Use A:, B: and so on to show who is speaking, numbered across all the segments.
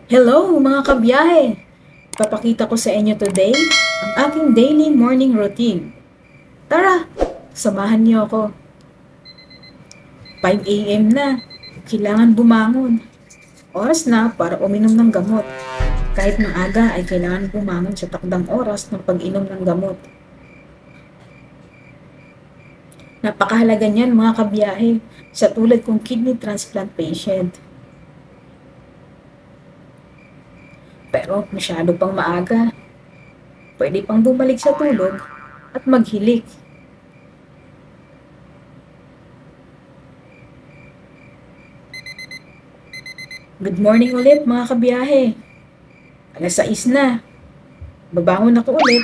A: Hello mga kabiyahe! Papakita ko sa inyo today ang aking daily morning routine. Tara, samahan niyo ako. 5 a.m. na, kailangan bumangon. Oras na para uminom ng gamot. Kahit maaga ay kailangan bumangon sa takdang oras ng pag-inom ng gamot. Napakahalaga niyan mga kabiyahe sa tulad kong kidney transplant patient. Pero masyado pang maaga. Pwede pang bumalik sa tulog at maghilik. Good morning ulit mga kabiyahe. Alas 6 na. Babangon ako ulit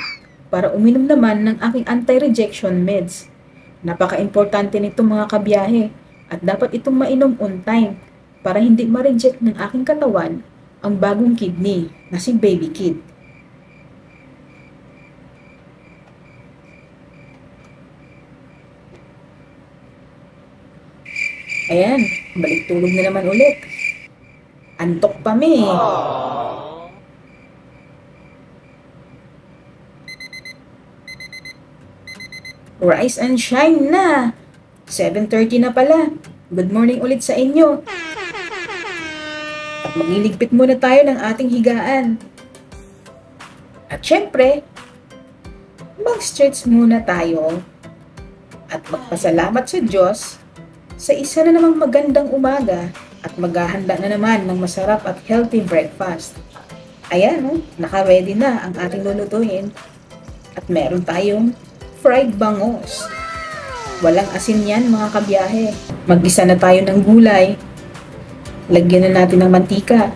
A: para uminom naman ng aking anti-rejection meds. Napaka-importante nito mga kabiyahe at dapat itong mainom on time para hindi ma-reject ng aking katawan ang bagong kidney na si Baby Kid. Ayan, balik tulog na naman ulit. Antok pa me. Rise and shine na. 7:30 na pala. Good morning ulit sa inyo. At magliligpit muna tayo ng ating higaan. At syempre, mag-stretch muna tayo at magpasalamat sa Diyos sa isa na namang magandang umaga at maghahanda na naman ng masarap at healthy breakfast. Ayan, naka-ready na ang ating lulutuin at meron tayong fried bangus. Walang asin yan mga kabiyahe. Mag-isa na tayo ng gulay. Lagyan na natin ng mantika.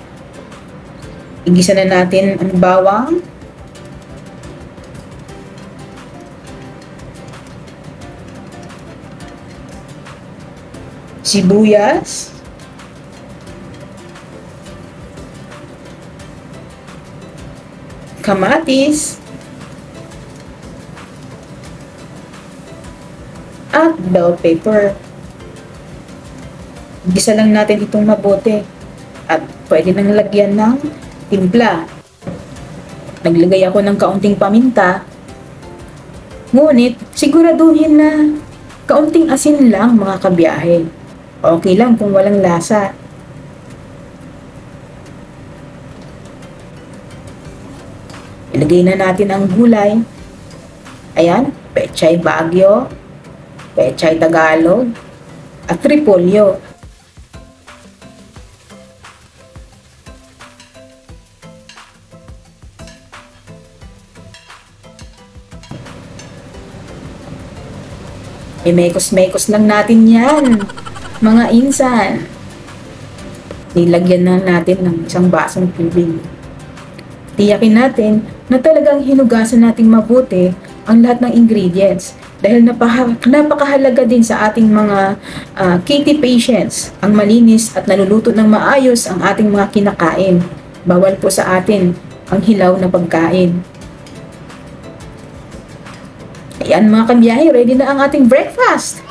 A: Igisa na natin ang bawang. Sibuyas. Kamatis. At bell pepper. Gisa lang natin itong mabuti at pwede nang lagyan ng timpla. Naglagay ako ng kaunting paminta, ngunit siguraduhin na kaunting asin lang mga kabiyahe. Okay lang kung walang lasa. Ilagay na natin ang gulay. Ayan, pechay Baguio, pechay Tagalog, at repolyo. Mekos-mekos lang natin yan, mga insan. Nilagyan na natin ng isang basong tubig. Tiyakin natin na talagang hinugasan nating mabuti ang lahat ng ingredients dahil napakahalaga din sa ating mga KT patients ang malinis at naluluto ng maayos ang ating mga kinakain. Bawal po sa atin ang hilaw na pagkain. Ayan mga kabiyahe, ready na ang ating breakfast.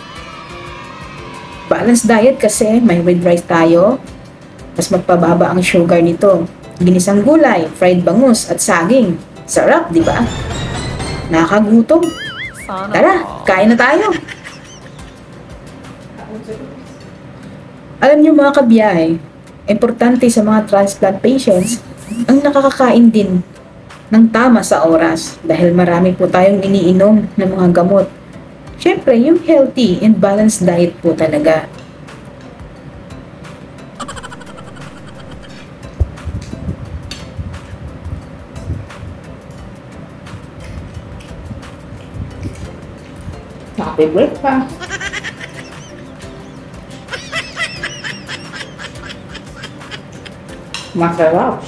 A: Balanced diet kasi may red rice tayo. Mas magpababa ang sugar nito. Ginisang gulay, fried bangus at saging. Sarap, di ba? Nakakagutom. Tara, kain na tayo. Alam niyo mga kabiyahe, importante sa mga transplant patients ang nakakakain din ng tama sa oras dahil marami po tayong iniinom ng mga gamot. Siyempre, yung healthy and balanced diet po talaga. Happy breakfast! Masarap!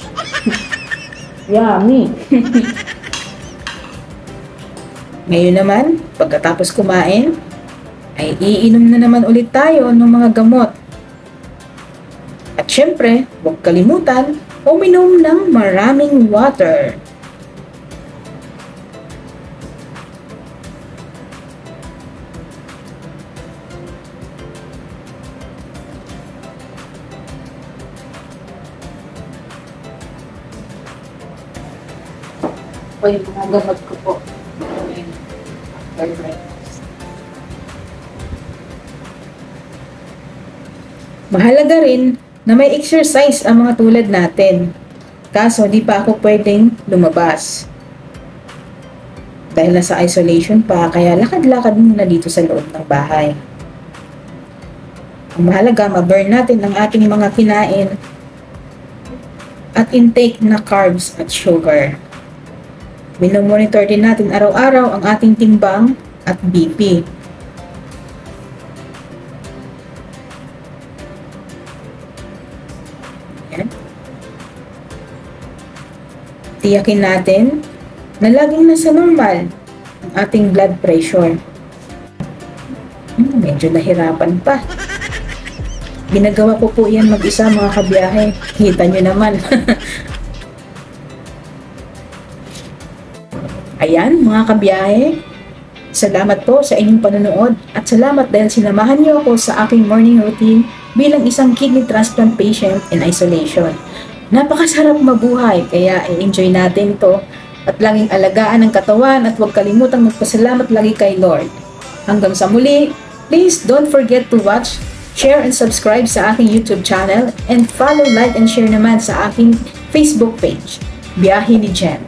A: Yummy! Ngayon naman, pagkatapos kumain, ay iinom na naman ulit tayo ng mga gamot. At syempre, huwag kalimutan, uminom ng maraming water. po yung mga gamot ko po. After breakfast. Mahalaga rin na may exercise ang mga tulad natin. Kaso di pa ako pwedeng lumabas. Dahil nasa isolation pa, kaya lakad-lakad muna dito sa loob ng bahay. Ang mahalaga, ma-burn natin ang ating mga kinain at intake na carbs at sugar. Minomonitor din natin araw-araw ang ating timbang at BP. Yan. Tiyakin natin na laging nasa normal ang ating blood pressure. Medyo nahirapan pa. Ginagawa ko po yan mag-isa mga kabiyahe. Kita nyo naman. Ayan mga kabiyahe. Salamat po sa inyong panonood at salamat dahil sinamahan niyo ako sa aking morning routine bilang isang kidney transplant patient in isolation. Napakasarap mabuhay kaya i-enjoy natin to at laging alagaan ang katawan at huwag kalimutang magpasalamat lagi kay Lord. Hanggang sa muli, please don't forget to watch, share and subscribe sa aking YouTube channel and follow, like and share naman sa aking Facebook page, Biyahe ni Jen.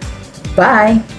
A: Bye!